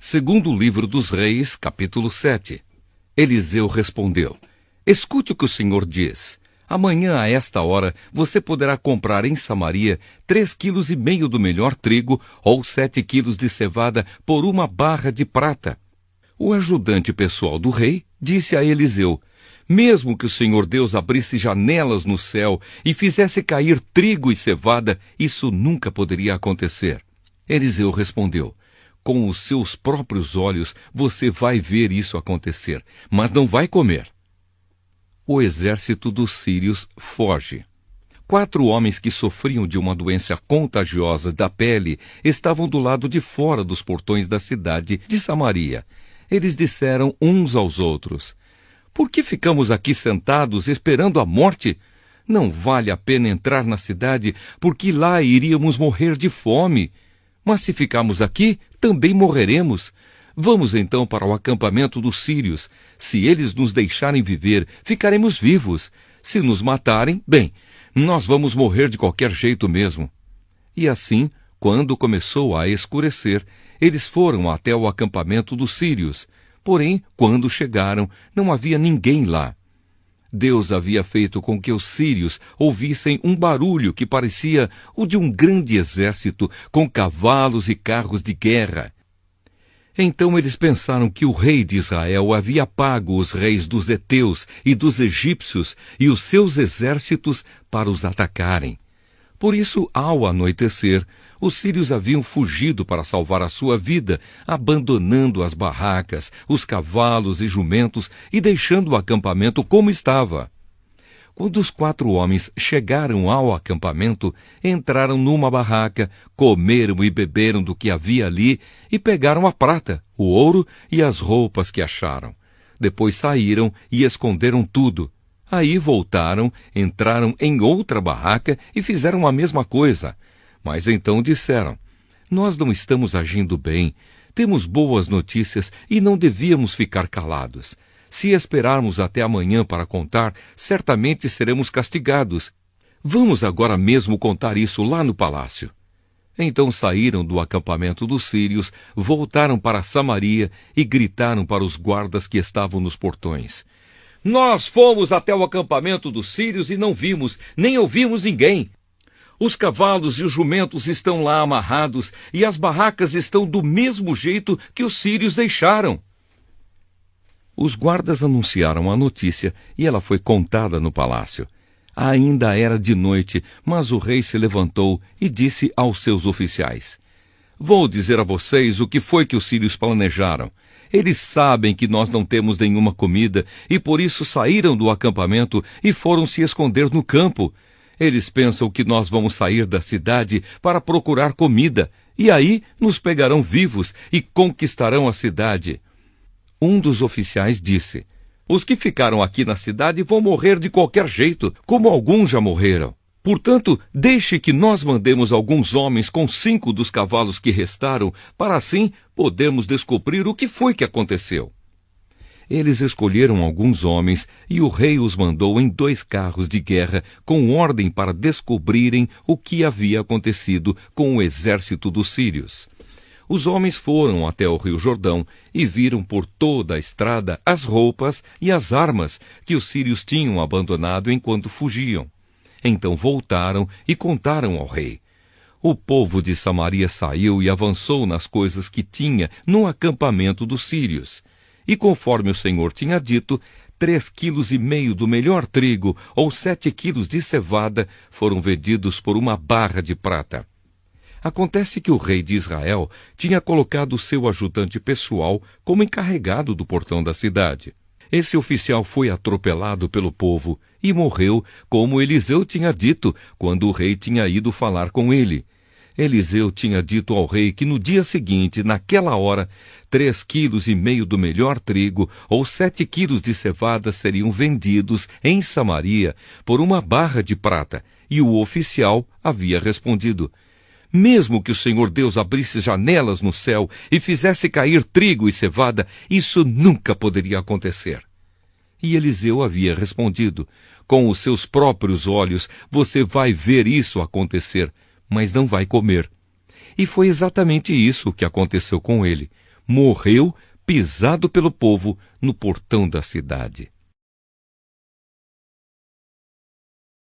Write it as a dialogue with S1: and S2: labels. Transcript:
S1: Segundo o livro dos Reis, capítulo 7. Eliseu respondeu: Escute o que o Senhor diz. Amanhã, a esta hora, você poderá comprar em Samaria 3,5 quilos do melhor trigo ou 7 quilos de cevada por 1 barra de prata. O ajudante pessoal do rei disse a Eliseu: Mesmo que o Senhor Deus abrisse janelas no céu e fizesse cair trigo e cevada, isso nunca poderia acontecer. Eliseu respondeu: Com os seus próprios olhos você vai ver isso acontecer, mas não vai comer. O exército dos sírios foge. 4 homens que sofriam de uma doença contagiosa da pele estavam do lado de fora dos portões da cidade de Samaria. Eles disseram uns aos outros: Por que ficamos aqui sentados esperando a morte? Não vale a pena entrar na cidade, porque lá iríamos morrer de fome. Mas se ficarmos aqui, também morreremos. Vamos então para o acampamento dos sírios. Se eles nos deixarem viver, ficaremos vivos. Se nos matarem, bem, nós vamos morrer de qualquer jeito mesmo. E assim, quando começou a escurecer, eles foram até o acampamento dos sírios. Porém, quando chegaram, não havia ninguém lá. Deus havia feito com que os sírios ouvissem um barulho que parecia o de um grande exército com cavalos e carros de guerra. Então eles pensaram que o rei de Israel havia pago os reis dos heteus e dos egípcios e os seus exércitos para os atacarem. Por isso, ao anoitecer, os sírios haviam fugido para salvar a sua vida, abandonando as barracas, os cavalos e jumentos e deixando o acampamento como estava. Quando os 4 homens chegaram ao acampamento, entraram numa barraca, comeram e beberam do que havia ali e pegaram a prata, o ouro e as roupas que acharam. Depois saíram e esconderam tudo. Aí voltaram, entraram em outra barraca e fizeram a mesma coisa. Mas então disseram: Nós não estamos agindo bem, temos boas notícias e não devíamos ficar calados. Se esperarmos até amanhã para contar, certamente seremos castigados. Vamos agora mesmo contar isso lá no palácio. Então saíram do acampamento dos sírios, voltaram para Samaria e gritaram para os guardas que estavam nos portões: Nós fomos até o acampamento dos sírios e não vimos, nem ouvimos ninguém. Os cavalos e os jumentos estão lá amarrados e as barracas estão do mesmo jeito que os sírios deixaram. Os guardas anunciaram a notícia e ela foi contada no palácio. Ainda era de noite, mas o rei se levantou e disse aos seus oficiais: Vou dizer a vocês o que foi que os sírios planejaram. Eles sabem que nós não temos nenhuma comida e por isso saíram do acampamento e foram se esconder no campo. Eles pensam que nós vamos sair da cidade para procurar comida e aí nos pegarão vivos e conquistarão a cidade. Um dos oficiais disse: Os que ficaram aqui na cidade vão morrer de qualquer jeito, como alguns já morreram. Portanto, deixe que nós mandemos alguns homens com 5 dos cavalos que restaram, para assim podermos descobrir o que foi que aconteceu. Eles escolheram alguns homens e o rei os mandou em 2 carros de guerra com ordem para descobrirem o que havia acontecido com o exército dos sírios. Os homens foram até o rio Jordão e viram por toda a estrada as roupas e as armas que os sírios tinham abandonado enquanto fugiam. Então voltaram e contaram ao rei. O povo de Samaria saiu e avançou nas coisas que tinha no acampamento dos sírios. E conforme o Senhor tinha dito, 3,5 quilos do melhor trigo ou 7 quilos de cevada foram vendidos por 1 barra de prata. Acontece que o rei de Israel tinha colocado o seu ajudante pessoal como encarregado do portão da cidade. Esse oficial foi atropelado pelo povo e morreu, como Eliseu tinha dito quando o rei tinha ido falar com ele. Eliseu tinha dito ao rei que no dia seguinte, naquela hora, 3,5 quilos do melhor trigo ou 7 quilos de cevada seriam vendidos em Samaria por 1 barra de prata. E o oficial havia respondido: Mesmo que o Senhor Deus abrisse janelas no céu e fizesse cair trigo e cevada, isso nunca poderia acontecer. E Eliseu havia respondido: Com os seus próprios olhos você vai ver isso acontecer, mas não vai comer. E foi exatamente isso que aconteceu com ele. morreu pisado pelo povo no portão da cidade.